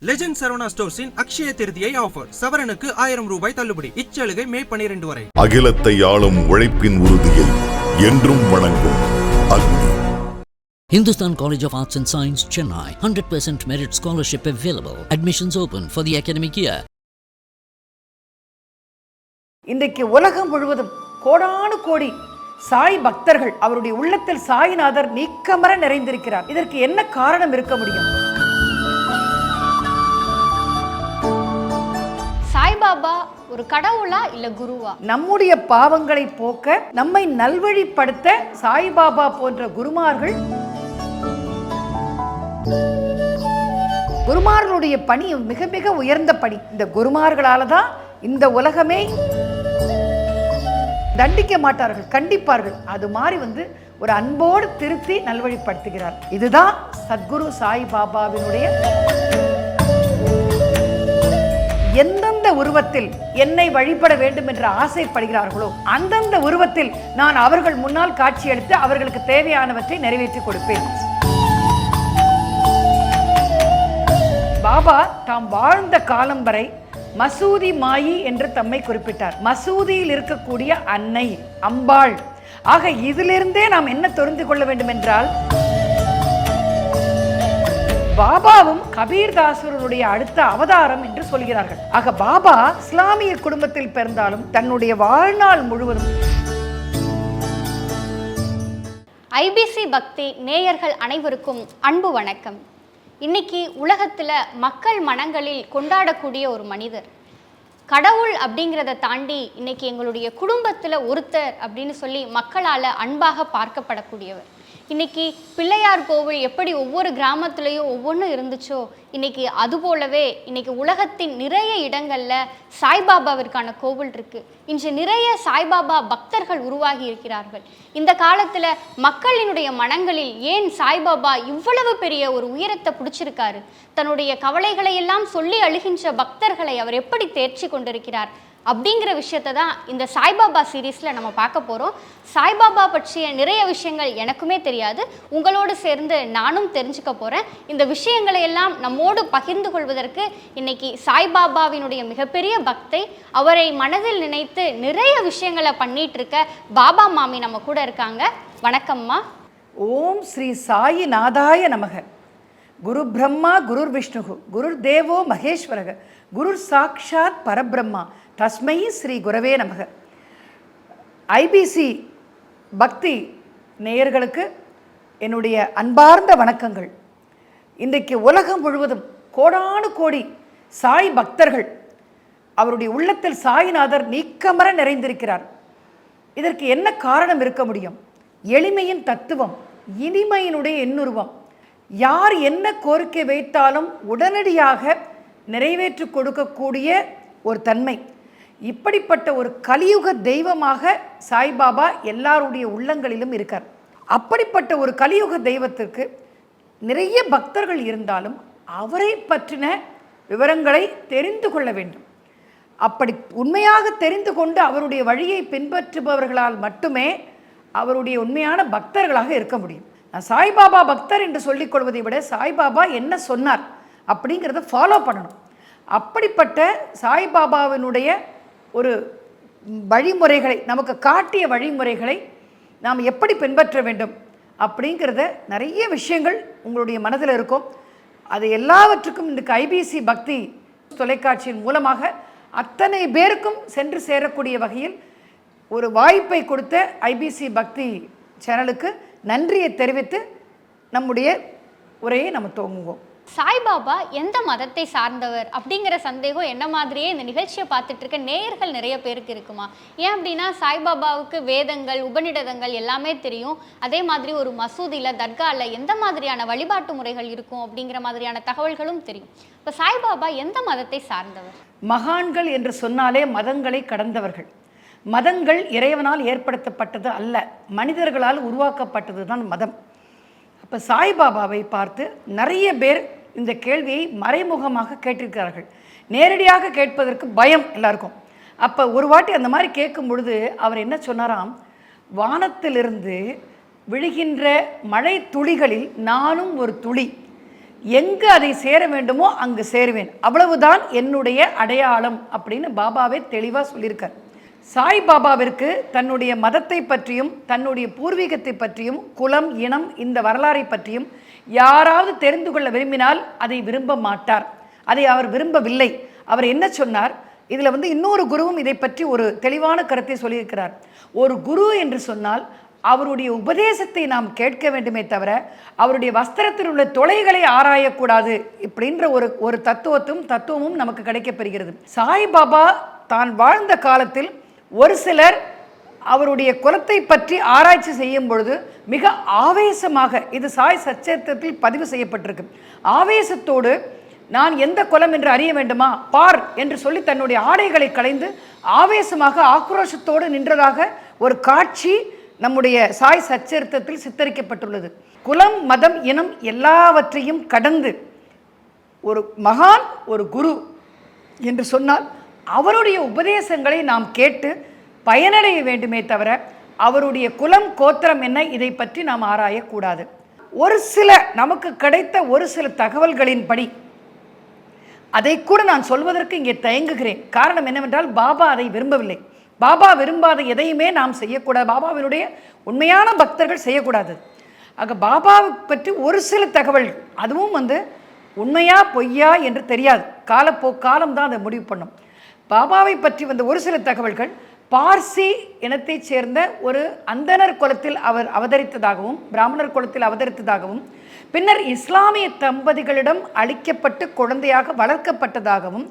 Legend Saravana ஸ்டோர்ஸின் Akshaya Tritiya offer. சவரனுக்கு 1000 ரூபாய் தள்ளுபடி. இச்சலுகை மே 12 வரை. அகிலத்தை ஆளும் உழைப்பின் உறுதியை என்றும் வணங்கும் அக்னி. Hindustan College of Arts and Science, Chennai. 100% merit scholarship available. Admissions open for the academic year. இன்றைக்கு உலகம் முழுவதும் கோடானு கோடி சாய் பக்தர்கள் அவருடைய உள்ளத்தில் சாய்நாதர் நீக்கமர நிறைந்திருக்கிறார். இதற்கு என்ன காரணம் இருக்க முடியும்? சாய்பாபா ஒரு கடவுளா இல்ல குருவா? நம்முடைய பாவங்களை போக்க நம்மை நல்வழிப்படுத்த சாய்பாபா போன்ற குருமார்கள், குருமார்களுடைய பணி மிக மிக உயர்ந்த பணி. இந்த குருமார்களால தான் இந்த உலகமே தண்டிக்க மாட்டார்கள், கண்டிப்பார்கள். அது மாதிரி ஒரு அன்போடு திருத்தி நல்வழிப்படுத்துகிறார். இதுதான் சத்குரு சாய் பாபாவினுடைய. எந்தெந்த உருவத்தில் என்னை வழிபட வேண்டும் என்று ஆசைப்படுகிறார்களோ அந்தந்த உருவத்தில் நான் அவர்கள் முன்னால் காட்சியளித்து அவர்களுக்கு தேவையானவற்றை நிறைவேற்றி கொடுப்பேன். பாபா தாம் வாழ்ந்த காலம் வரை மசூதி மாயி என்று தம்மை குறிப்பிட்டார். மசூதியில் இருக்கக்கூடிய அன்னை அம்பாள். ஆக இதிலிருந்தே நாம் என்ன தெரிந்து கொள்ள வேண்டும் என்றால், பாபாவும் கபீர்தாசருடைய அடுத்த அவதாரம் என்று சொல்கிறார்கள். ஆக பாபா இஸ்லாமிய குடும்பத்தில் பிறந்தாலும் தன்னுடைய வாழ்நாள் முழுவதும். ஐபிசி பக்தி நேயர்கள் அனைவருக்கும் அன்பு வணக்கம். இன்னைக்கு உலகத்துல மக்கள் மனங்களில் கொண்டாடக்கூடிய ஒரு மனிதர், கடவுள் அப்படிங்கிறத தாண்டி இன்னைக்கு எங்களுடைய குடும்பத்துல ஒருத்தர் அப்படின்னு சொல்லி மக்களால் அன்பாக பார்க்கப்படக்கூடியவர். இன்னைக்கு பிள்ளையார் கோவில் எப்படி ஒவ்வொரு கிராமத்துலேயும் ஒவ்வொன்றும் இருந்துச்சோ, இன்னைக்கு அதுபோலவே இன்னைக்கு உலகத்தின் நிறைய இடங்களில் சாய்பாபாவிற்கான கோவில் இருக்கு. இன்று நிறைய சாய்பாபா பக்தர்கள் உருவாகி இருக்கிறார்கள். இந்த காலத்தில் மக்களினுடைய மனங்களில் ஏன் சாய்பாபா இவ்வளவு பெரிய ஒரு உயரத்தை பிடிச்சிருக்காரு, தன்னுடைய கவலைகளை எல்லாம் சொல்லி அழுகின்ற பக்தர்களை அவர் எப்படி தேர்ச்சி கொண்டிருக்கிறார் அப்படிங்கிற விஷயத்தை தான் இந்த சாய்பாபா சீரீஸில் நம்ம பார்க்க போகிறோம். சாய்பாபா பற்றிய நிறைய விஷயங்கள் எனக்குமே தெரியாது, உங்களோடு சேர்ந்து நானும் தெரிஞ்சுக்க போகிறேன். இந்த விஷயங்களை எல்லாம் நம்மோடு பகிர்ந்து கொள்வதற்கு இன்னைக்கு சாய்பாபாவினுடைய மிகப்பெரிய பக்தை, அவரை மனதில் நினைத்து நிறைய விஷயங்களை பண்ணிட்டு இருக்க பாபா மாமி நம்ம கூட இருக்காங்க. வணக்கம்மா. ஓம் ஸ்ரீ சாயி நாதாய நமக. குரு பிரம்மா குருர் விஷ்ணு குருர் தேவோ மகேஸ்வரக குருர் சாக்ஷாத் பரபிரம்மா தஸ்மை ஸ்ரீ குரவே நமக. ஐபிசி பக்தி நேயர்களுக்கு என்னுடைய அன்பார்ந்த வணக்கங்கள். இன்றைக்கு உலகம் முழுவதும் கோடானு கோடி சாய் பக்தர்கள் அவருடைய உள்ளத்தில் சாய்நாதர் நீக்கமர நிறைந்திருக்கிறார். இதற்கு என்ன காரணம் இருக்க முடியும்? எளிமையின் தத்துவம், இனிமையினுடைய எண்ணுருவம். யார் என்ன கோரிக்கை வைத்தாலும் உடனடியாக நிறைவேற்றி கொடுக்கக்கூடிய ஒரு தன்மை. இப்படிப்பட்ட ஒரு கலியுக தெய்வமாக சாய்பாபா எல்லாருடைய உள்ளங்களிலும் இருக்கார். அப்படிப்பட்ட ஒரு கலியுக தெய்வத்திற்கு நிறைய பக்தர்கள் இருந்தாலும் அவரை பற்றின விவரங்களை தெரிந்து கொள்ள வேண்டும். அப்படி உண்மையாக தெரிந்து கொண்டு அவருடைய வழியை பின்பற்றுபவர்களால் மட்டுமே அவருடைய உண்மையான பக்தர்களாக இருக்க முடியும். நான் சாய்பாபா பக்தர் என்று சொல்லிக் கொள்வதை விட சாய்பாபா என்ன சொன்னார் அப்படிங்கிறத ஃபாலோ பண்ணணும். அப்படிப்பட்ட சாய்பாபாவினுடைய ஒரு வழிமுறைகளை, நமக்கு காட்டிய வழிமுறைகளை நாம் எப்படி பின்பற்ற வேண்டும் அப்படிங்கிறத நிறைய விஷயங்கள் உங்களுடைய மனதில் இருக்கும். அது எல்லாவற்றுக்கும் இன்றைக்கு ஐபிசி பக்தி தொலைக்காட்சியின் மூலமாக அத்தனை பேருக்கும் சென்று சேரக்கூடிய வகையில் ஒரு வாய்ப்பை கொடுத்த ஐபிசி பக்தி சேனலுக்கு நன்றியை தெரிவித்து நம்முடைய உரையை நம்ம துவங்குவோம். சாய்பாபா எந்த மதத்தை சார்ந்தவர் அப்படிங்கிற சந்தேகம் என்ன மாதிரியே இந்த நிகழ்ச்சியை பார்த்துட்டு இருக்க நேயர்கள் நிறைய பேருக்கு இருக்குமா? ஏன் அப்படின்னா சாய்பாபாவுக்கு வேதங்கள், உபநிடதங்கள் எல்லாமே தெரியும். அதே மாதிரி ஒரு மசூதியில், தர்காவில் எந்த மாதிரியான வழிபாட்டு முறைகள் இருக்கும் அப்படிங்கிற மாதிரியான தகவல்களும் தெரியும். இப்போ சாய்பாபா எந்த மதத்தை சார்ந்தவர்? மகான்கள் என்று சொன்னாலே மதங்களை கடந்தவர்கள். மதங்கள் இறைவனால் ஏற்படுத்தப்பட்டது அல்ல, மனிதர்களால் உருவாக்கப்பட்டது தான் மதம். அப்போ சாய்பாபாவை பார்த்து நிறைய பேர் இந்த கேள்வியை மறைமுகமாக கேட்டிருக்கிறார்கள். நேரடியாக கேட்பதற்கு பயம் எல்லாருக்கும். அப்போ ஒரு வாட்டி அந்த மாதிரி கேட்கும் பொழுது அவர் என்ன சொன்னாராம், வானத்திலிருந்து விழுகின்ற மழை துளிகளில் நானும் ஒரு துளி, எங்கு அதை சேர வேண்டுமோ அங்கு சேருவேன், அவ்வளவுதான் என்னுடைய அடையாளம் அப்படின்னு பாபாவே தெளிவாக சொல்லியிருக்கார். சாய்பாபாவிற்கு தன்னுடைய மதத்தை பற்றியும் தன்னுடைய பூர்வீகத்தை பற்றியும் குலம் இனம் இந்த வரலாறை பற்றியும் யாராவது தெரிந்து கொள்ள விரும்பினால் அதை விரும்ப மாட்டார். அதை அவர் விரும்பவில்லை. அவர் என்ன சொன்னார், இதில் இன்னொரு குருவும் இதை பற்றி ஒரு தெளிவான கருத்தை சொல்லியிருக்கிறார். ஒரு குரு என்று சொன்னால் அவருடைய உபதேசத்தை நாம் கேட்க வேண்டுமே தவிர அவருடைய வஸ்திரத்தில் உள்ள தொலைகளை ஆராயக்கூடாது இப்படின்ற ஒரு தத்துவமும் நமக்கு கிடைக்கப்பெறுகிறது. சாய்பாபா தான் வாழ்ந்த காலத்தில் ஒரு சிலர் அவருடைய குலத்தை பற்றி ஆராய்ச்சி செய்யும் பொழுது மிக ஆவேசமாக, இது சாய் சச்சரித்திரத்தில் பதிவு செய்யப்பட்டிருக்கு, ஆவேசத்தோடு நான் எந்த குலம் என்று அறிய வேண்டுமா பார் என்று சொல்லி தன்னுடைய ஆடைகளை களைந்து ஆவேசமாக ஆக்ரோஷத்தோடு நின்றதாக ஒரு காட்சி நம்முடைய சாய் சச்சரித்திரத்தில் சித்தரிக்கப்பட்டுள்ளது. குலம் மதம் இனம் எல்லாவற்றையும் கடந்து ஒரு மகான் ஒரு குரு என்று சொன்னால் அவருடைய உபதேசங்களை நாம் கேட்டு பயனடைய வேண்டுமே தவிர அவருடைய குலம் கோத்திரம் என்ன இதை பற்றி நாம் ஆராயக்கூடாது. ஒரு சில நமக்கு கிடைத்த ஒரு சில தகவல்களின்படி அதை கூட நான் சொல்வதற்கு இங்கே தயங்குகிறேன். காரணம் என்னவென்றால் பாபா அதை விரும்பவில்லை. பாபா விரும்பாத எதையுமே நாம் செய்யக்கூடாது, பாபாவினுடைய உண்மையான பக்தர்கள் செய்யக்கூடாது. ஆக பாபாவை பற்றி ஒரு சில தகவல், அதுவும் உண்மையா பொய்யா என்று தெரியாது, காலம்தான் அதை முடிவு பண்ணும். பாபாவை பற்றி ஒரு சில தகவல்கள் பார்சி இனத்தைச் சேர்ந்த ஒரு அந்தனர் குலத்தில் அவர் அவதரித்ததாகவும் பிராமணர் குலத்தில் அவதரித்ததாகவும் பின்னர் இஸ்லாமிய தம்பதிகளிடம் அளிக்கப்பட்டு குழந்தையாக வளர்க்கப்பட்டதாகவும்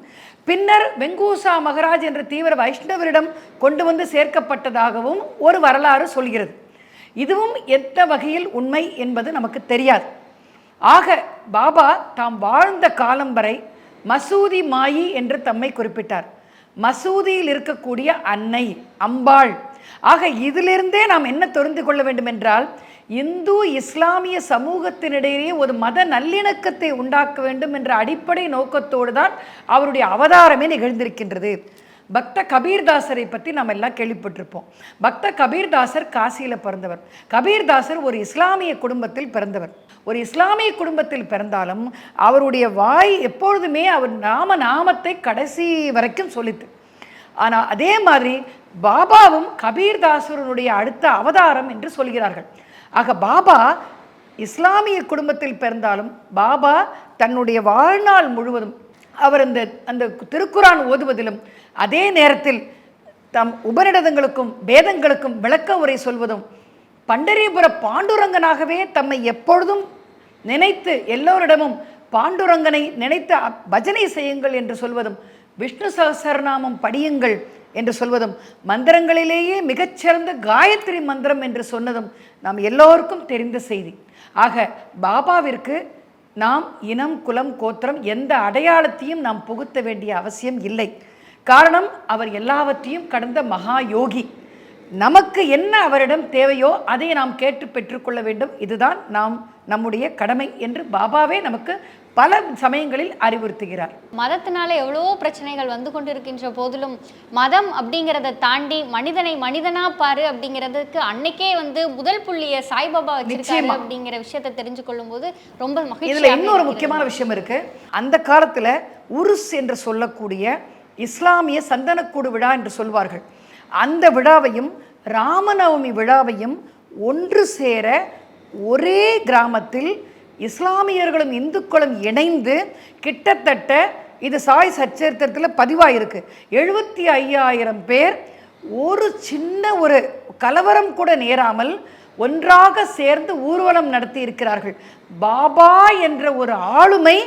பின்னர் வெங்கூசா மகராஜ் என்ற தீவிர வைஷ்ணவரிடம் கொண்டு சேர்க்கப்பட்டதாகவும் ஒரு வரலாறு சொல்கிறது. இதுவும் எந்த வகையில் உண்மை என்பது நமக்கு தெரியாது. ஆக பாபா தாம் வாழ்ந்த காலம் வரை மசூதி மாயி என்று தம்மை குறிப்பிட்டார். மசூதியில் இருக்கக்கூடிய அன்னை அம்பாள். ஆக இதிலிருந்தே நாம் என்ன தெரிந்து கொள்ள வேண்டும் என்றால், இந்து இஸ்லாமிய சமூகத்தினிடையே ஒரு மத நல்லிணக்கத்தை உண்டாக்க வேண்டும் என்ற அடிப்படை நோக்கத்தோடு தான் அவருடைய அவதாரமே நிகழ்ந்திருக்கின்றது. பக்த கபீர்தாசரை பற்றி நாம் எல்லாம் கேள்விப்பட்டிருப்போம். பக்த கபீர்தாசர் காசியில் பிறந்தவர். கபீர்தாசர் ஒரு இஸ்லாமிய குடும்பத்தில் பிறந்தவர். ஒரு இஸ்லாமிய குடும்பத்தில் பிறந்தாலும் அவருடைய வாய் எப்பொழுதுமே அவர் நாமத்தை கடைசி வரைக்கும் சொல்லித்து. ஆனால் அதே மாதிரி பாபாவும் கபீர்தாசருடைய அடுத்த அவதாரம் என்று சொல்கிறார்கள். ஆக பாபா இஸ்லாமிய குடும்பத்தில் பிறந்தாலும் பாபா தன்னுடைய வாழ்நாள் முழுவதும் அவர் அந்த திருக்குரான் ஓதுவதிலும் அதே நேரத்தில் தம் உபநிடதங்களுக்கும் வேதங்களுக்கும் விளக்க உரை சொல்வதும் பண்டரிபுர பாண்டுரங்கனாகவே தம்மை எப்பொழுதும் நினைத்து எல்லோரிடமும் பாண்டுரங்கனை நினைத்து பஜனை செய்யுங்கள் என்று சொல்வதும் விஷ்ணு சஹஸ்ரநாமம் படியுங்கள் என்று சொல்வதும் மந்திரங்களிலேயே மிகச்சிறந்த காயத்ரி மந்திரம் என்று சொன்னதும் நாம் எல்லோருக்கும் தெரிந்த செய்தி. ஆக பாபாவிற்கு நாம் இனம் குலம் கோத்திரம் எந்த அடையாளத்தையும் நாம் புகுத்த வேண்டிய அவசியம் இல்லை. காரணம் அவர் எல்லாவற்றையும் கடந்த மகா யோகி. நமக்கு என்ன அவரிடம் தேவையோ அதை நாம் கேட்டு பெற்றுக்கொள்ள வேண்டும். இதுதான் நம்முடைய கடமை என்று பாபாவே நமக்கு பல சமயங்களில் அறிவுறுத்துகிறார். மதத்தினால எவ்வளோ பிரச்சனைகள் வந்து கொண்டிருக்கின்ற போதிலும் மதம் அப்படிங்கிறத தாண்டி மனிதனை மனிதனா பாரு அப்படிங்கிறதுக்கு அன்னைக்கே முதல் புள்ளிய சாய்பாபா வச்சிருக்காரு அப்படிங்கிற விஷயத்தை தெரிஞ்சு கொள்ளும் போது ரொம்ப மகிழ்ச்சி. இதுல இன்னொரு முக்கியமான விஷயம் இருக்கு. அந்த காலத்துல உருஸ் என்று சொல்லக்கூடிய இஸ்லாமிய சந்தனக்கூடு விழா என்று சொல்வார்கள். அந்த விழாவையும் ராமநவமி விழாவையும் ஒன்று சேர ஒரே கிராமத்தில் இஸ்லாமியர்களும் இந்துக்களும் இணைந்து கிட்டத்தட்ட இது சாய் சச்சரித்திரத்தில் பதிவாயிருக்கு. 75,000 பேர் ஒரு சின்ன ஒரு கலவரம் கூட நேராமல் ஒன்றாக சேர்ந்து ஊர்வலம் நடத்தி இருக்கிறார்கள். பாபா என்ற ஒரு ஆளுமை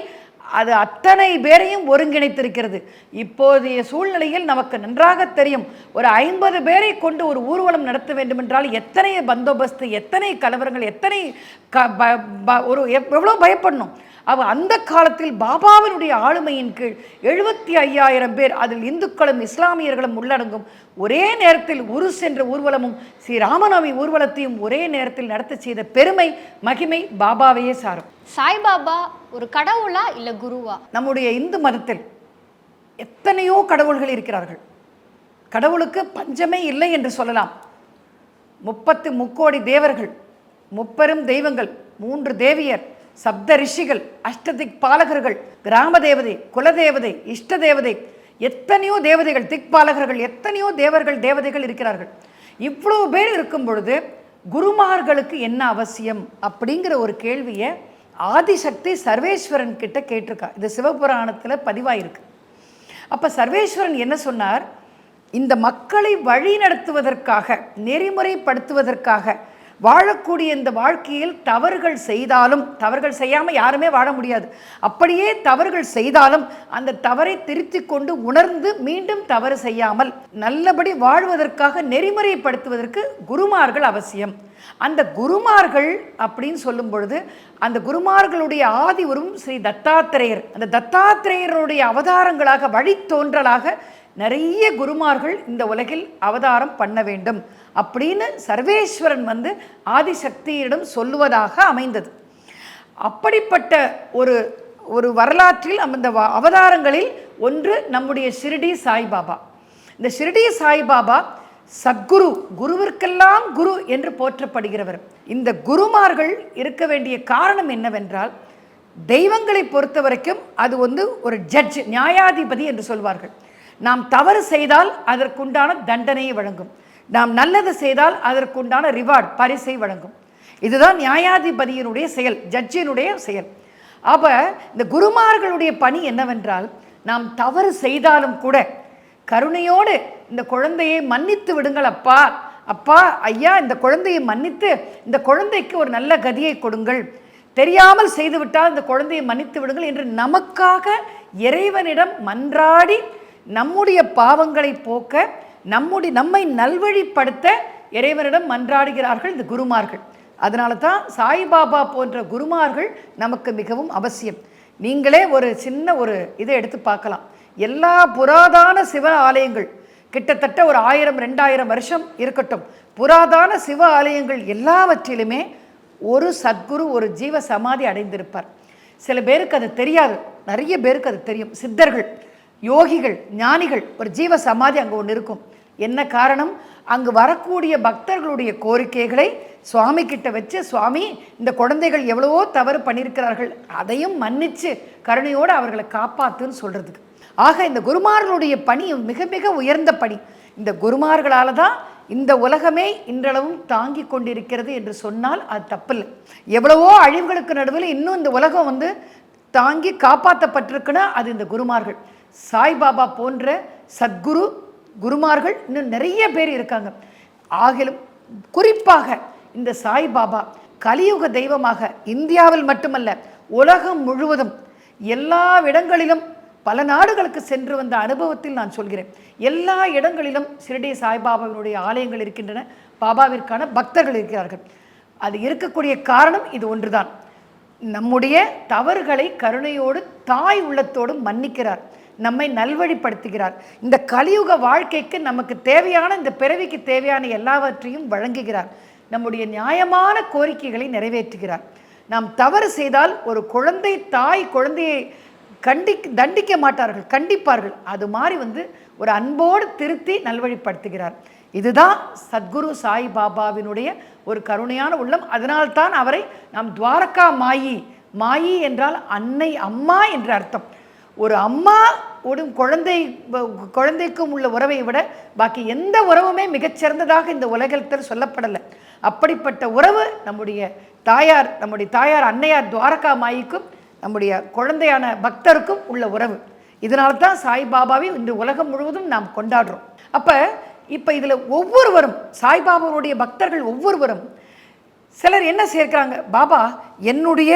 அது அத்தனை பேரையும் ஒருங்கிணைத்திருக்கிறது. இப்போதைய சூழ்நிலையில் நமக்கு நன்றாக தெரியும், ஒரு 50 பேரை கொண்டு ஒரு ஊர்வலம் நடத்த வேண்டும் என்றால் எத்தனை பந்தோபஸ்து, எத்தனை கலவரங்கள், எத்தனை எவ்வளோ பயப்படணும். அந்த காலத்தில் பாபாவினுடைய ஆளுமையின் கீழ் 75,000 பேர், அதில் இந்துக்களும் இஸ்லாமியர்களும் உள்ளடங்கும், ஒரே நேரத்தில் உருஸ் என்ற ஊர்வலமும் ஸ்ரீ ராமநவமி ஊர்வலத்தையும் ஒரே நேரத்தில் நடத்த செய்த பெருமை மகிமை பாபாவையே சாரும். சாய்பாபா ஒரு கடவுளா இல்லை குருவா? நம்முடைய இந்து மதத்தில் எத்தனையோ கடவுள்கள் இருக்கிறார்கள். கடவுளுக்கு பஞ்சமே இல்லை என்று சொல்லலாம். 33 கோடி தேவர்கள், 30 தெய்வங்கள், 3 தேவியர், சப்த ரிஷிகள், அஷ்டதிக் பாலகர்கள், கிராம தேவதை, குலதேவதை, இஷ்ட தேவதை, எத்தனையோ தேவதைகள், திக்பாலகர்கள், எத்தனையோ தேவர்கள் தேவதைகள் இருக்கிறார்கள். இவ்வளோ பேர் இருக்கும் பொழுது குருமார்களுக்கு என்ன அவசியம் அப்படிங்கிற ஒரு கேள்வியை ஆதிசக்தி சர்வேஸ்வரன் கிட்ட கேட்டிருக்கா. இது சிவபுராணத்தில் பதிவாயிருக்கு. அப்போ சர்வேஸ்வரன் என்ன சொன்னார்? இந்த மக்களை வழி நடத்துவதற்காக, நெறிமுறைப்படுத்துவதற்காக, வாழக்கூடிய இந்த வாழ்க்கையில் தவறுகள் செய்தாலும், தவறுகள் செய்யாமல் யாருமே வாழ முடியாது, அப்படியே தவறுகள் செய்தாலும் அந்த தவறை திருத்தி கொண்டு உணர்ந்து மீண்டும் தவறு செய்யாமல் நல்லபடி வாழ்வதற்காக நெறிமுறைப்படுத்துவதற்கு குருமார்கள் அவசியம். அந்த குருமார்கள் அப்படின்னு சொல்லும் பொழுது அந்த குருமார்களுடைய ஆதி உருவம் ஸ்ரீ தத்தாத்திரேயர். அந்த தத்தாத்திரேயருடைய அவதாரங்களாக, வழித்தோன்றலாக நிறைய குருமார்கள் இந்த உலகில் அவதாரம் பண்ண வேண்டும் அப்படின்னு சர்வேஸ்வரன் ஆதிசக்தியிடம் சொல்லுவதாக அமைந்தது. அப்படிப்பட்ட ஒரு வரலாற்றில் அந்த அவதாரங்களில் ஒன்று நம்முடைய ஷிரடி சாய்பாபா. இந்த ஷிரடி சாய்பாபா சத்குரு, குருவிற்கெல்லாம் குரு என்று போற்றப்படுகிறவர். இந்த குருமார்கள் இருக்க வேண்டிய காரணம் என்னவென்றால், தெய்வங்களை பொறுத்த வரைக்கும் அது ஒரு ஜட்ஜ், நியாயாதிபதி என்று சொல்வார்கள். நாம் தவறு செய்தால் அதற்குண்டான தண்டனையை வழங்கும், நாம் நல்லது செய்தால் அதற்குண்டான ரிவார்டு, பரிசை வழங்கும். இதுதான் நியாயாதிபதியினுடைய செயல், ஜட்ஜினுடைய செயல். அப்போ இந்த குருமார்களுடைய பணி என்னவென்றால், நாம் தவறு செய்தாலும் கூட கருணையோடு இந்த குழந்தையை மன்னித்து விடுங்கள் அப்பா, அப்பா, ஐயா, இந்த குழந்தையை மன்னித்து இந்த குழந்தைக்கு ஒரு நல்ல கதியை கொடுங்கள், தெரியாமல் செய்துவிட்டால் இந்த குழந்தையை மன்னித்து விடுங்கள் என்று நமக்காக இறைவனிடம் மன்றாடி நம்முடைய பாவங்களை போக்க, நம்மை நல்வழிப்படுத்த இறைவனிடம் மன்றாடுகிறார்கள் இந்த குருமார்கள். அதனால தான் சாய்பாபா போன்ற குருமார்கள் நமக்கு மிகவும் அவசியம். நீங்களே ஒரு சின்ன இதை எடுத்து பார்க்கலாம். எல்லா புராதான சிவ ஆலயங்கள், கிட்டத்தட்ட ஒரு 1000-2000 வருஷம் இருக்கட்டும், புராதான சிவ ஆலயங்கள் எல்லாவற்றிலுமே ஒரு சத்குரு, ஒரு ஜீவ சமாதி அடைந்திருப்பார். சில பேருக்கு அது தெரியாது, நிறைய பேருக்கு அது தெரியும். சித்தர்கள், யோகிகள், ஞானிகள், ஒரு ஜீவ சமாதி அங்கே ஒன்று இருக்கும். என்ன காரணம்? அங்கு வரக்கூடிய பக்தர்களுடைய கோரிக்கைகளை சுவாமி கிட்ட வச்சு, சுவாமி, இந்த குழந்தைகள் எவ்வளவோ தவறு பண்ணியிருக்கிறார்கள், அதையும் மன்னிச்சு கருணையோடு அவர்களை காப்பாற்றுன்னு சொல்கிறதுக்கு. ஆக இந்த குருமார்களுடைய பணி மிக மிக உயர்ந்த பணி. இந்த குருமார்களால் தான் இந்த உலகமே இன்றளவும் தாங்கி கொண்டிருக்கிறது என்று சொன்னால் அது தப்பில்லை. எவ்வளவோ அழிவுகளுக்கு நடுவில் இன்னும் இந்த உலகம் தாங்கி காப்பாற்றப்பட்டிருக்குன்னா அது இந்த குருமார்கள். சாய்பாபா போன்ற சத்குரு குருமார்கள் இன்னும் நிறைய பேர் இருக்காங்க. ஆகிலும் குறிப்பாக இந்த சாய்பாபா கலியுக தெய்வமாக இந்தியாவில் மட்டுமல்ல, உலகம் முழுவதும் எல்லா இடங்களிலும், பல நாடுகளுக்கு சென்று வந்த அனுபவத்தில் நான் சொல்கிறேன், எல்லா இடங்களிலும் ஷிரடி சாய்பாபாவினுடைய ஆலயங்கள் இருக்கின்றன, பாபாவிற்கான பக்தர்கள் இருக்கிறார்கள். அது இருக்கக்கூடிய காரணம் இது ஒன்றுதான். நம்முடைய தவறுகளை கருணையோடு, தாய் உள்ளத்தோடு மன்னிக்கிறார், நம்மை நல்வழிப்படுத்துகிறார். இந்த கலியுக வாழ்க்கைக்கு நமக்கு தேவையான, இந்த பிறவிக்கு தேவையான எல்லாவற்றையும் வழங்குகிறார். நம்முடைய நியாயமான கோரிக்கைகளை நிறைவேற்றுகிறார். நாம் தவறு செய்தால் ஒரு குழந்தை, தாய் குழந்தையை தண்டிக்க மாட்டார்கள், கண்டிப்பார்கள். அது மாதிரி ஒரு அன்போடு திருத்தி நல்வழிப்படுத்துகிறார். இதுதான் சத்குரு சாய் பாபாவினுடைய ஒரு கருணையான உள்ளம். அதனால்தான் அவரை நாம் துவாரகா மாயி, மாயி என்றால் அன்னை, அம்மா என்ற அர்த்தம். ஒரு அம்மா குழந்தைக்கும் உள்ள உறவை விட பாக்கி எந்த உறவுமே மிகச்சிறந்ததாக இந்த உலகத்தில் சொல்லப்படலை. அப்படிப்பட்ட உறவு நம்முடைய தாயார் அன்னையார் துவாரகா மாயிக்கும் நம்முடைய குழந்தையான பக்தருக்கும் உள்ள உறவு. இதனால தான் சாய்பாபாவை இன்று உலகம் முழுவதும் நாம் கொண்டாடுறோம். இப்போ இதில் ஒவ்வொருவரும், சாய்பாபாவுடைய பக்தர்கள் ஒவ்வொருவரும், சிலர் என்ன சேர்க்கிறாங்க, பாபா என்னுடைய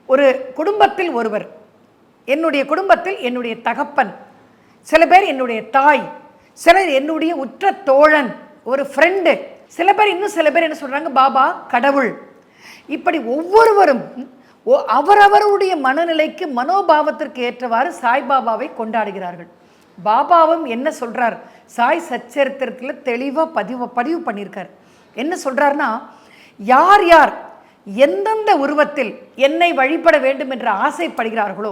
ஒரு குடும்பத்தில் ஒருவர், என்னுடைய குடும்பத்தில் என்னுடைய தகப்பன், சில பேர் என்னுடைய தாய், சிலர் என்னுடைய உற்ற தோழன், ஒரு ஃப்ரெண்டு, சில பேர் என்ன சொல்கிறாங்க, பாபா கடவுள். இப்படி ஒவ்வொருவரும் அவரவருடைய மனநிலைக்கு, மனோபாவத்திற்கு ஏற்றவாறு சாய்பாபாவை கொண்டாடுகிறார்கள். பாபாவும் என்ன சொல்கிறார், சாய் சச்சரித்திரத்தில் தெளிவாக பதிவு பண்ணியிருக்கார். என்ன சொல்கிறார்னா, யார் யார் எந்தெந்த உருவத்தில் என்னை வழிபட வேண்டும் என்று ஆசைப்படுகிறார்களோ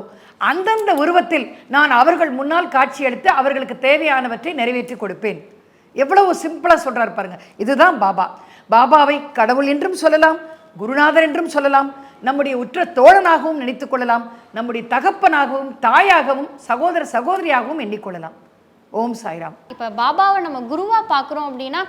அந்தந்த உருவத்தில் நான் அவர்கள் முன்னால் காட்சியளித்து அவர்களுக்கு தேவையானவற்றை நிறைவேற்றி கொடுப்பேன். எவ்வளவு சிம்பிளாக சொல்கிறார் பாருங்க. இதுதான் பாபா. பாபாவை கடவுள் என்றும் சொல்லலாம், குருநாதர் என்றும் சொல்லலாம், நம்முடைய உற்ற தோழனாகவும் நினைத்துக் கொள்ளலாம், நம்முடைய தகப்பனாகவும் தாயாகவும் சகோதர சகோதரியாகவும் எண்ணிக்கொள்ளலாம். ஓம் சாய்ராம். இப்போ பாபாவை நம்ம குருவா பார்க்குறோம் அப்படின்னா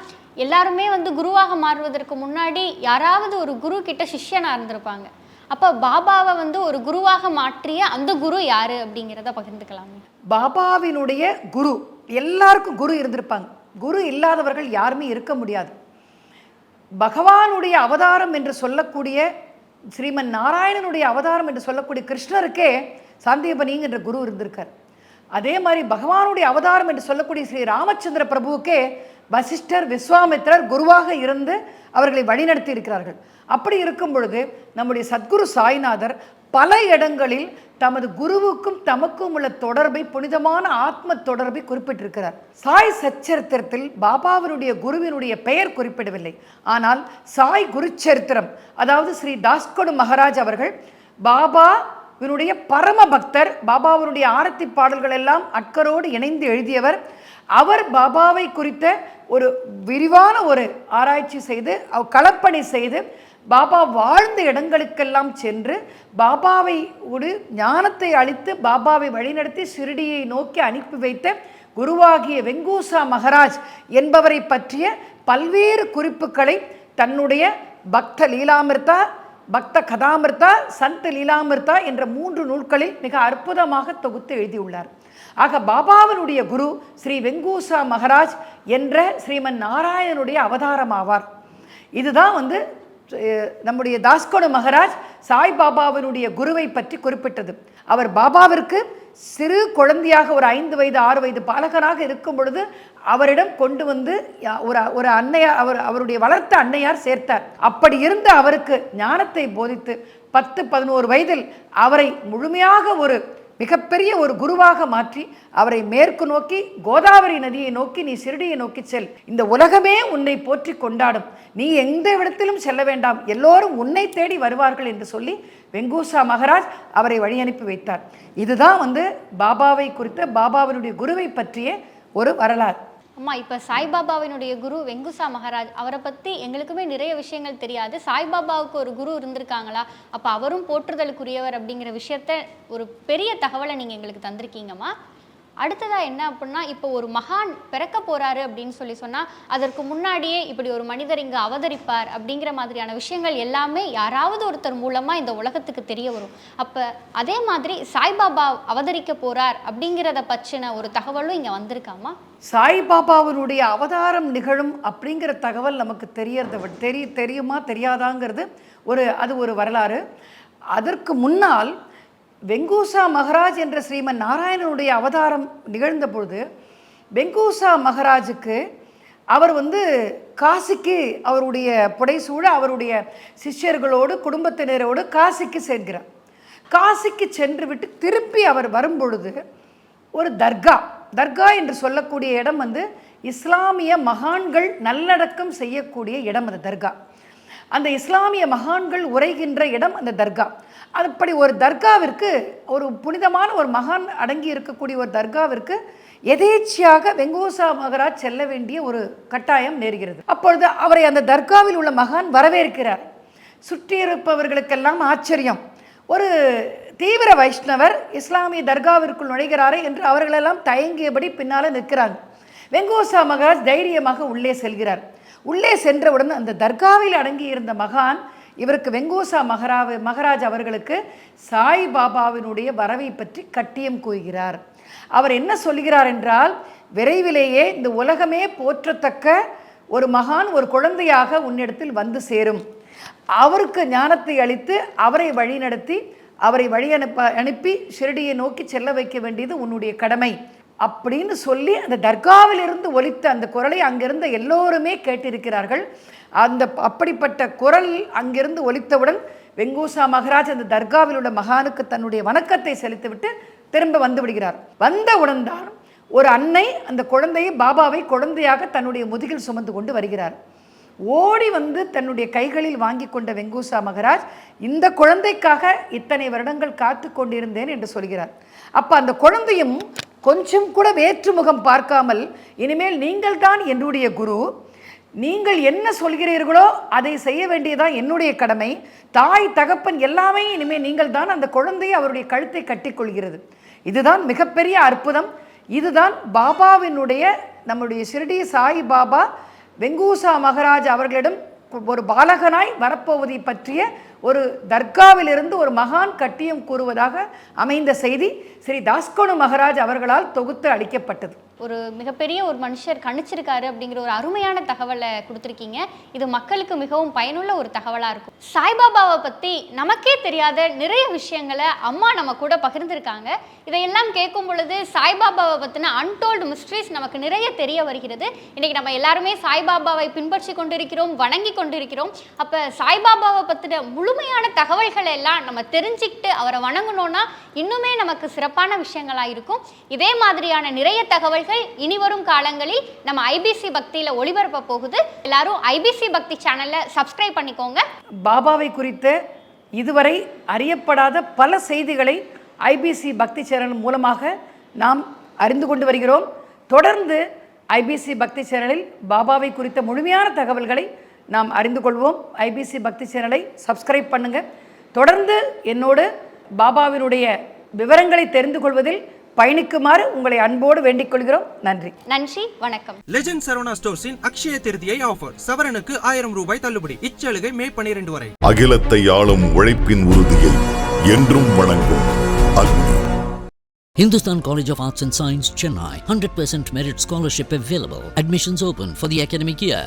எல்லாருமே வந்து குருவாக மாறுவதற்கு முன்னாடி யாராவது ஒரு குரு கிட்ட சிஷ்யனாக இருந்திருப்பாங்க. அப்போ பாபாவை வந்து ஒரு குருவாக மாற்றிய அந்த குரு யாரு அப்படிங்கிறத பகிர்ந்துக்கலாமே. பாபாவினுடைய குரு, எல்லாருக்கும் குரு இருந்திருப்பாங்க. குரு இல்லாதவர்கள் யாருமே இருக்க முடியாது. பகவானுடைய அவதாரம் என்று சொல்லக்கூடிய ஸ்ரீமன் நாராயணனுடைய அவதாரம் என்று சொல்லக்கூடிய கிருஷ்ணருக்கே சாந்தியபனிங்கிற குரு இருந்திருக்கார். அதே மாதிரி பகவானுடைய அவதாரம் என்று சொல்லக்கூடிய ஸ்ரீ ராமச்சந்திர பிரபுவுக்கே வசிஷ்டர் விஸ்வாமித்திரர் குருவாக இருந்து அவர்களை வழிநடத்தி இருக்கிறார்கள். அப்படி இருக்கும் பொழுது நம்முடைய சத்குரு சாய்நாதர் பல இடங்களில் தமது குருவுக்கும் தமக்கும் உள்ள தொடர்பை, புனிதமான ஆத்ம தொடர்பை குறிப்பிட்டிருக்கிறார். சாய் சச்சரித்திரத்தில் பாபாவினுடைய குருவினுடைய பெயர் குறிப்பிடவில்லை. ஆனால் சாய் குருச்சரித்திரம், அதாவது ஸ்ரீ தாஸ்கோடு மகாராஜ் அவர்கள் பாபாவினுடைய பரம பக்தர், பாபாவினுடைய ஆரத்தி பாடல்கள் எல்லாம் அட்கரோடு இணைந்து எழுதியவர். அவர் பாபாவை குறித்த ஒரு விரிவான ஒரு ஆராய்ச்சி செய்து களப்பணி செய்து பாபா வாழ்ந்த இடங்களுக்கெல்லாம் சென்று பாபாவை ஒரு ஞானத்தை அளித்து பாபாவை வழிநடத்தி ஷிரடியை நோக்கி அனுப்பி வைத்த குருவாகிய வெங்கூசா மகாராஜ் என்பவரை பற்றிய பல்வேறு குறிப்புகளை தன்னுடைய பக்த லீலாமிர்தா, பக்த கதாமிர்தா, சந்த லீலாமிர்தா என்ற 3 நூல்களில் மிக அற்புதமாக தொகுத்து எழுதியுள்ளார். ஆக பாபாவினுடைய குரு ஸ்ரீ வெங்கூசா மகாராஜ் என்ற ஸ்ரீமன் நாராயணனுடைய அவதாரம் ஆவார். இதுதான் வந்து நம்முடைய தாஸ்கோடு மகாராஜ் சாய்பாபாவினுடைய குருவை பற்றி குறிப்பிட்டது. அவர் பாபாவிற்கு சிறு குழந்தையாக ஒரு 5 வயது 6 வயது பாலகனாக இருக்கும் பொழுது அவரிடம் கொண்டு வந்து ஒரு அன்னையார், அவருடைய வளர்த்த அன்னையார் சேர்த்தார். அப்படி இருந்த அவருக்கு ஞானத்தை போதித்து 10-11 வயதில் அவரை முழுமையாக ஒரு மிகப்பெரிய ஒரு குருவாக மாற்றி அவரை மேற்கு நோக்கி கோதாவரி நதியை நோக்கி, நீ ஷிரடியை நோக்கி செல், இந்த உலகமே உன்னை போற்றி கொண்டாடும், நீ எந்த இடத்திலும் செல்ல வேண்டாம், எல்லோரும் உன்னை தேடி வருவார்கள் என்று சொல்லி வெங்கூசா மகாராஜ் அவரை வழி அனுப்பி வைத்தார். இதுதான் வந்து பாபாவை குறித்த, பாபாவினுடைய குருவை பற்றிய ஒரு வரலாறு. அம்மா, இப்போ சாய்பாபாவினுடைய குரு வெங்குசா மகாராஜ் அவரை பற்றி எங்களுக்குமே நிறைய விஷயங்கள் தெரியாது. சாய்பாபாவுக்கு ஒரு குரு இருந்திருக்காங்களா, அப்போ அவரும் போற்றுதலுக்குரியவர் அப்படிங்கிற விஷயத்த ஒரு பெரிய தகவலை நீங்கள் எங்களுக்கு தந்திருக்கீங்கம்மா. அடுத்ததாக என்ன அப்படின்னா, இப்போ ஒரு மகான் பிறக்க போகிறாரு அப்படின்னு சொன்னால் அதற்கு முன்னாடியே இப்படி ஒரு மனிதர் இங்கே அவதரிப்பார் அப்படிங்கிற மாதிரியான விஷயங்கள் எல்லாமே யாராவது ஒருத்தர் மூலமாக இந்த உலகத்துக்கு தெரிய வரும். அப்போ அதே மாதிரி சாய்பாபா அவதரிக்க போகிறார் அப்படிங்கிறத பற்றின ஒரு தகவலும் இங்கே வந்திருக்காமா? சாய்பாபாவினுடைய அவதாரம் நிகழும் அப்படிங்கிற தகவல் நமக்கு தெரியுமா தெரியாதாங்கிறது அது ஒரு வரலாறு. அதற்கு முன்னால் வெங்கூசா மகாராஜ் என்ற ஸ்ரீமன் நாராயணனுடைய அவதாரம் நிகழ்ந்த பொழுது வெங்கூசா மகாராஜுக்கு அவர் வந்து காசிக்கு அவருடைய புடைசூழ அவருடைய சிஷ்யர்களோடு குடும்பத்தினரோடு காசிக்கு செல்கிறார். காசிக்கு சென்று விட்டு திருப்பி அவர் வரும்பொழுது ஒரு தர்கா என்று சொல்லக்கூடிய இடம் வந்து இஸ்லாமிய மகான்கள் நல்லடக்கம் செய்யக்கூடிய இடம். அந்த தர்கா, அந்த இஸ்லாமிய மகான்கள் உரைகின்ற இடம் அந்த தர்கா. அப்படி ஒரு தர்காவிற்கு, ஒரு புனிதமான ஒரு மகான் அடங்கி இருக்கக்கூடிய ஒரு தர்காவிற்கு எதேச்சியாக வெங்கூசா மகாராஜ் செல்ல வேண்டிய ஒரு கட்டாயம் நேர்கிறது. அப்பொழுது அவரை அந்த தர்காவில் உள்ள மகான் வரவேற்கிறார். சுற்றியிருப்பவர்களுக்கெல்லாம் ஆச்சரியம், ஒரு தீவிர வைஷ்ணவர் இஸ்லாமிய தர்காவிற்குள் நுழைகிறாரே என்று அவர்களெல்லாம் தயங்கியபடி பின்னால் நிற்கிறாங்க. வெங்கூசா மகாராஜ் தைரியமாக உள்ளே செல்கிறார். உள்ளே சென்றவுடன் அந்த தர்காவில் அடங்கி இருந்த மகான் இவருக்கு வெங்கூசா மகாராஜ் அவர்களுக்கு சாய் பாபாவினுடைய வரவை பற்றி கட்டியம் கூறுகிறார். அவர் என்ன சொல்கிறார் என்றால், விரைவிலேயே இந்த உலகமே போற்றத்தக்க ஒரு மகான் ஒரு குழந்தையாக உன்னிடத்தில் வந்து சேரும், அவருக்கு ஞானத்தை அளித்து அவரை வழிநடத்தி அவரை அனுப்பி ஷிரடியை நோக்கி செல்ல வைக்க வேண்டியது உன்னுடைய கடமை அப்படின்னு சொல்லி அந்த தர்காவிலிருந்து ஒலித்த அந்த குரலை அங்கிருந்த எல்லோருமே கேட்டிருக்கிறார்கள். அப்படிப்பட்ட குரல் அங்கிருந்து ஒலித்தவுடன் வெங்கூசா மகாராஜ் அந்த தர்காவில் உள்ள மகானுக்கு தன்னுடைய வணக்கத்தை செலுத்திவிட்டு திரும்ப வந்து விடுகிறார். வந்தவுடன் தான் ஒரு அன்னை அந்த குழந்தையை, பாபாவை குழந்தையாக தன்னுடைய முதுகில் சுமந்து கொண்டு வருகிறார். ஓடி வந்து தன்னுடைய கைகளில் வாங்கி கொண்ட வெங்கூசா மகாராஜ், இந்த குழந்தைக்காக இத்தனை வருடங்கள் காத்து கொண்டிருந்தேன் என்று சொல்கிறார். அப்போ அந்த குழந்தையும் கொஞ்சம் கூட வேற்றுமுகம் பார்க்காமல், இனிமேல் நீங்கள் தான் என்னுடைய குரு, நீங்கள் என்ன சொல்கிறீர்களோ அதை செய்ய வேண்டியதான் என்னுடைய கடமை. தாய் தகப்பன் எல்லாமே இனிமேல் நீங்கள் தான். அந்த குழந்தை அவருடைய கழுத்தை கட்டிக்கொள்கிறது. இதுதான் மிகப்பெரிய அற்புதம். இதுதான் பாபாவினுடைய, நம்முடைய ஷிரடி சாய் பாபா வெங்கூசா மகாராஜ் அவர்களிடம் ஒரு பாலகனாய் வரப்போவதை பற்றிய ஒரு தர்காவிலிருந்து ஒரு மகான் கட்டியம் கூறுவதாக அமைந்த செய்தி ஸ்ரீ தாஸ்கோனு மகாராஜ் அவர்களால் தொகுத்து அளிக்கப்பட்டது. ஒரு மிகப்பெரிய ஒரு மனுஷர் கணிச்சிருக்காரு அப்படிங்கிற ஒரு அருமையான தகவலை கொடுத்துருக்கீங்க. இது மக்களுக்கு மிகவும் பயனுள்ள ஒரு தகவலாக இருக்கும். சாய்பாபாவை பற்றி நமக்கே தெரியாத நிறைய விஷயங்களை அம்மா நம்ம கூட பகிர்ந்திருக்காங்க. இதையெல்லாம் கேட்கும் பொழுது சாய்பாபாவை பற்றின அன்டோல்டு மிஸ்ட்ரிஸ் நமக்கு நிறைய தெரிய வருகிறது. இன்றைக்கி நம்ம எல்லாருமே சாய்பாபாவை பின்பற்றி கொண்டிருக்கிறோம், வணங்கி கொண்டிருக்கிறோம். அப்போ சாய்பாபாவை பற்றின முழுமையான தகவல்களை எல்லாம் நம்ம தெரிஞ்சுக்கிட்டு அவரை வணங்கணும்னா இன்னுமே நமக்கு சிறப்பான விஷயங்களாக இருக்கும். இதே மாதிரியான நிறைய தகவல்கள் இனி வரும் காலங்களில் நம்ம ஐபிசி பக்தியில ஒளிபரப்ப போகுது. எல்லாரும் ஐபிசி பக்தி சேனலை சப்ஸ்கிரைப் பண்ணிக்கோங்க. பாபாவை குறித்து இதுவரை அறியப்படாத பல செய்திகளை ஐபிசி பக்தி சேனல் மூலமாக நாம் அறிந்து கொண்டு வருகிறோம். தொடர்ந்து ஐபிசி பக்தி சேனலில் பாபாவை குறித்த முழுமையான தகவல்களை நாம் அறிந்து கொள்வோம். ஐபிசி பக்தி சேனலை சப்ஸ்கிரைப் பண்ணுங்க. தொடர்ந்து என்னோடு பாபாவினுடைய விவரங்களை தெரிந்து கொள்வதில் பயணிக்குமாறு உங்களை அன்போடு வேண்டிக் கொள்கிறோம். நன்றி. நன்றி, வணக்கம். லெஜண்ட் சரவணா ஸ்டோர்ஸின் அக்ஷய திருதியை ஆஃபர். சவரனுக்கு 1000 ரூபாய் தள்ளுபடி. இச்சலுகை மே 12 வரை. அகிலத்தை ஆளும் உழைப்பின் உறுதியை என்றும் வணங்கும் அக்னி. Hindustan College of Arts and Science, Chennai. 100% merit scholarship available. Admissions open for the academic year.